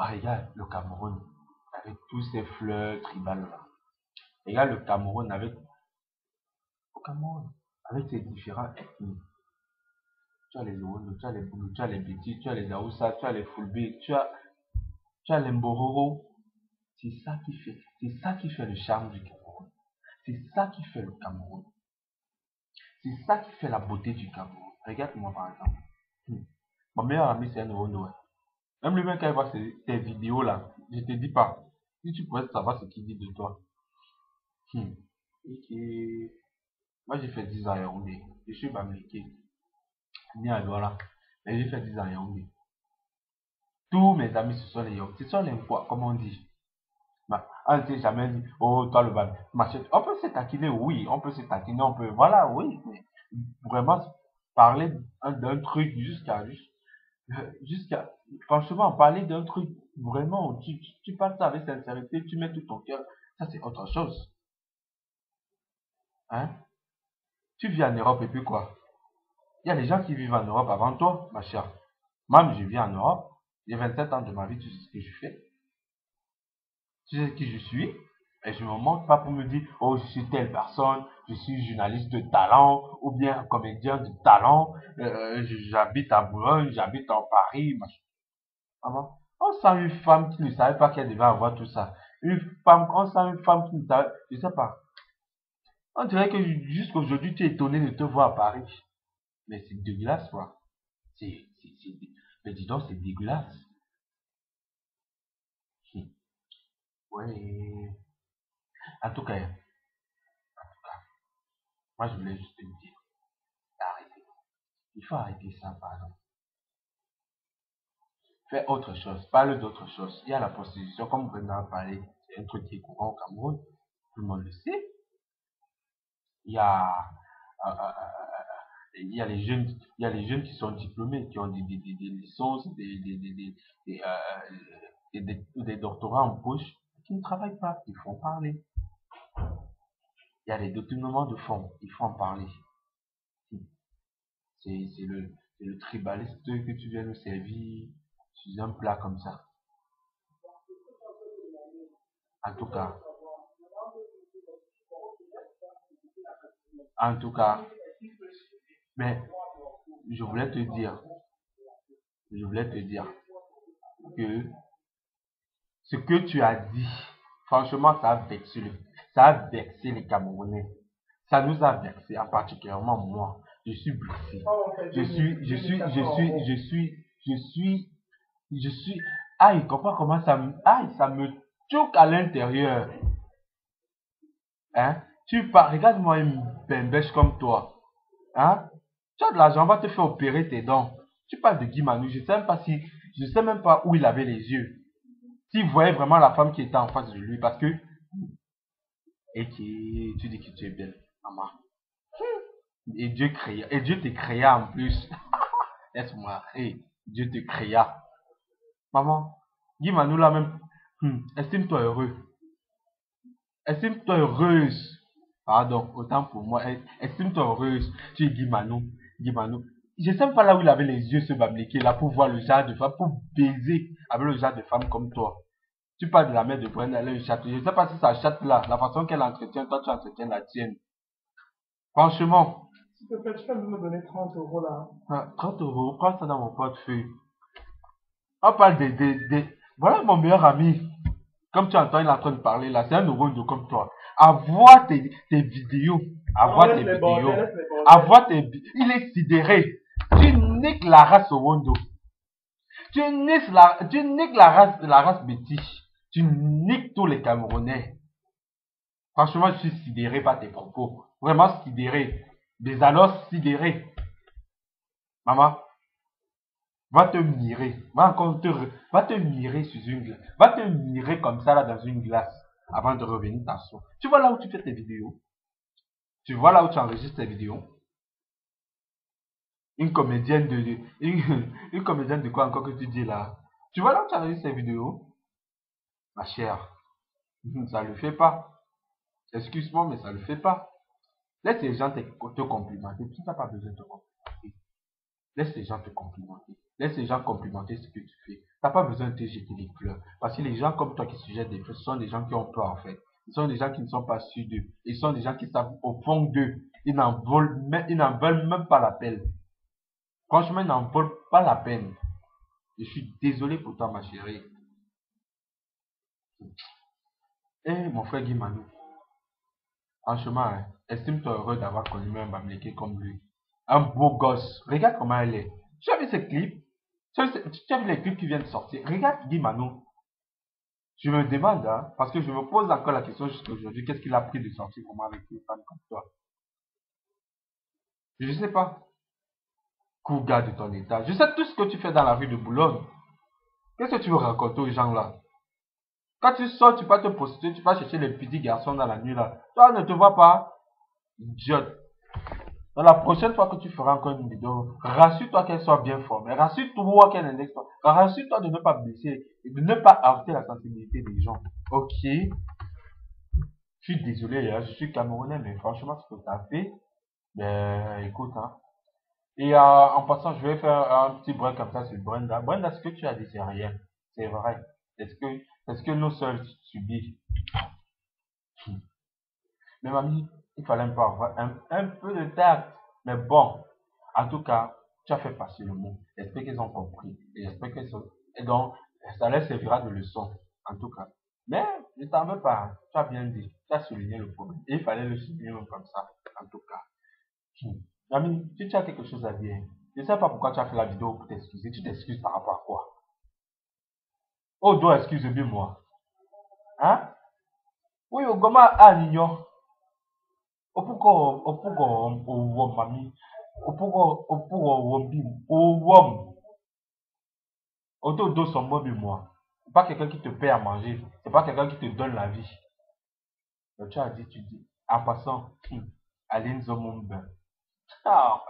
Ah, regarde le Cameroun avec tous ces fleurs tribales là. Regarde le Cameroun au Cameroun, avec ses différents ethnies. Tu as les Owondo, tu as les Boulou, tu as les Bétis, tu as les Aoussa, tu as les Fulbe, tu as les Mbororo. C'est ça qui fait le charme du Cameroun. C'est ça qui fait le Cameroun. C'est ça qui fait la beauté du Cameroun. Regarde-moi par exemple. Hmm. Mon meilleur ami c'est un Owondo. Ouais. Même lui-même quand il voit tes vidéos là, je te dis pas. Si tu pourrais savoir ce qu'il dit de toi. Hmm. Et moi j'ai fait 10 ans à Yaoundé. Je suis Bamileke, né à Douala. Mais j'ai fait 10 ans à Yaoundé. Tous mes amis ce sont les Yaoundé. Ce sont les quoi, comme on dit. Bah, on ne s'est jamais dit, oh, toi le bal, machin. On peut se taquiner, oui, on peut se taquiner, on peut, voilà, oui, mais vraiment parler d'un truc jusqu'à, franchement, parler d'un truc vraiment où tu parles ça avec sincérité, tu mets tout ton cœur, ça c'est autre chose. Hein? Tu vis en Europe et puis quoi? Il y a des gens qui vivent en Europe avant toi, ma chère. Moi, je vis en Europe, j'ai 27 ans de ma vie, tu sais ce que je fais. Tu sais qui je suis, et je ne me montre pas pour me dire, oh, je suis telle personne, je suis journaliste de talent, ou bien comédien de talent, j'habite à Boulogne, j'habite en Paris, machin. Ah bon? On sent une femme qui ne savait pas qu'elle devait avoir tout ça. On sent une femme qui ne savait, je sais pas. On dirait que jusqu'aujourd'hui, tu es étonné de te voir à Paris. Mais c'est dégueulasse, quoi. Mais dis donc, c'est dégueulasse. Ouais. En tout cas, moi, je voulais juste te dire, arrêtez. Il faut arrêter ça, pardon. Fais autre chose, parle d'autre chose. Il y a la prostitution, comme vous en parlé, c'est un truc qui est courant au Cameroun. Tout le monde le sait. Il y a, euh, euh, il y a les jeunes qui sont diplômés, qui ont des licences, des doctorats en poche, qui ne travaillent pas, ils font parler. Il y a des détournements de fonds, il faut en parler. C'est le tribaliste que tu viens nous servir sur un plat comme ça. En tout cas, en tout cas, mais je voulais te dire, je voulais te dire que ce que tu as dit, franchement, ça a vexé les Camerounais. Ça nous a vexé, en particulièrement moi. Je suis blessé. Je suis, aïe, comprends comment aïe, ça me choque à l'intérieur. Hein? Regarde-moi une bembèche comme toi. Hein? Tu as de l'argent, on va te faire opérer tes dents. Tu parles de Guy Manu, je sais même pas où il avait les yeux. S'il voyait vraiment la femme qui était en face de lui, parce que, tu dis que tu es belle, maman. Et Dieu te créa en plus. Laisse-moi, Dieu te créa. Maman, Guy Manu là même, estime-toi heureux. Estime-toi heureuse. Pardon, autant pour moi. Estime-toi heureuse. Tu es Guy Manu. Guy Manu. Je ne sais pas là où il avait les yeux, ce babliqué là, pour voir le genre de femme, pour baiser avec le genre de femme comme toi. Tu parles de la mère de Brenda, elle est une chatte. Je ne sais pas si sa chatte là, la façon qu'elle entretient, toi tu entretiens la tienne. Franchement. S'il te plaît, tu peux me donner 30 euros là. 30 euros, prends ça dans mon portefeuille. On parle voilà mon meilleur ami. Comme tu entends, il est en train de parler là, c'est un Owondo comme toi. Avoir tes vidéos, avoir tes vidéos, il est sidéré. Tu niques la race Owondo. Tu niques la race Bétiche. Tu niques tous les Camerounais. Franchement, je suis sidéré par tes propos. Vraiment sidéré. Des alors sidéré. Maman, va te mirer. Va te mirer sous une glace. Va te mirer comme ça là dans une glace avant de revenir t'asseoir. Tu vois là où tu fais tes vidéos? Tu vois là où tu enregistres tes vidéos? Une comédienne une comédienne de quoi encore que tu dis là? Tu vois là où tu enregistres tes vidéos? Ma chère, ça ne le fait pas. Excuse-moi, mais ça ne le fait pas. Laisse les gens te complimenter. Tu n'as pas besoin de te complimenter. Laisse les gens te complimenter. Laisse les gens complimenter ce que tu fais. T'as pas besoin de te jeter des fleurs. Parce que les gens comme toi qui se jettent des fleurs, ce sont des gens qui ont peur en fait. Ce sont des gens qui ne sont pas sûrs d'eux. Ils sont des gens qui savent au fond d'eux. Ils n'en veulent même pas la peine. Franchement, ils n'en veulent pas la peine. Je suis désolé pour toi, ma chérie. Eh, mon frère Guy Manou, franchement, hein, estime-toi heureux d'avoir connu un Bamileke comme lui. Un beau gosse. Regarde comment elle est. Tu as vu ces clips? Tu as vu les clips qui viennent de sortir? Regarde Guy Manou. Je me demande, hein, parce que je me pose encore la question jusqu'à aujourd'hui, qu'est-ce qu'il a pris de sortir vraiment avec une femme comme toi? Je sais pas. Cougar de ton état. Je sais tout ce que tu fais dans la rue de Boulogne. Qu'est-ce que tu veux raconter aux gens là? Quand tu sors, tu vas te prostituer, tu vas chercher les petits garçons dans la nuit là. Toi, ne te vois pas? Idiote. Donc, la prochaine fois que tu feras encore une vidéo, rassure-toi qu'elle soit bien formée. Rassure-toi qu'elle indexe pas. Rassure-toi de ne pas blesser et de ne pas heurter la sensibilité des gens. Ok? Je suis désolé, hein, je suis Camerounais, mais franchement, ce que tu as fait, ben, écoute, hein. Et en passant, je vais faire un petit break comme ça sur Brenda. Brenda, ce que tu as dit, c'est rien. C'est vrai. Est-ce que nous seuls subissent? Mais mamie, il fallait un peu avoir un peu de tact. Mais bon, en tout cas, tu as fait passer le mot. J'espère qu'ils ont compris. Et j'espère qu'ils sont... Et donc, ça leur servira de leçon. En tout cas. Mais, je t'en veux pas. Tu as bien dit. Tu as souligné le problème. Et il fallait le souligner comme ça. En tout cas. Mamie, si tu as quelque chose à dire, je ne sais pas pourquoi tu as fait la vidéo pour t'excuser. Tu t'excuses par rapport à quoi? Oh, dois excuse-moi. Hein? Oui, au goma à Nignon. Opuko mami. Opuko wombi. Owom. Auto dos son mobi moi. C'est pas quelqu'un qui te paie à manger. C'est pas quelqu'un qui te donne la vie. Donc, tu as dit, tu dis. En passant, Aline Zomumba. Ah,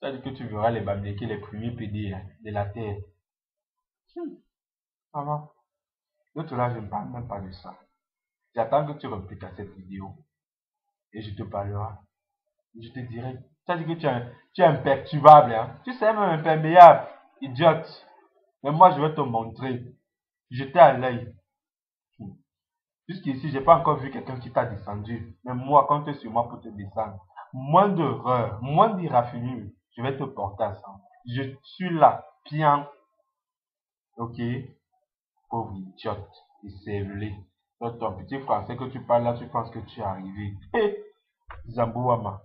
tu as dit que tu verras les Bamileke, les premiers PD de la terre. Ça va. L'autre là, je ne parle même pas de ça. J'attends que tu repliques à cette vidéo. Et je te parlerai. Je te dirai. Tu as dit que tu es imperturbable, hein. Tu sais même imperméable, idiote. Mais moi, je vais te montrer. Jeter à l'œil. Jusqu'ici, j'ai pas encore vu quelqu'un qui t'a descendu. Mais moi, compte sur moi pour te descendre. Moins d'erreurs, moins d'irraffinure. Je vais te porter à ça. Je suis là, bien. Ok? Pauvre idiote. Décévelé. Ton petit français que tu parles là, tu penses que tu es arrivé. Hé! Zambouama.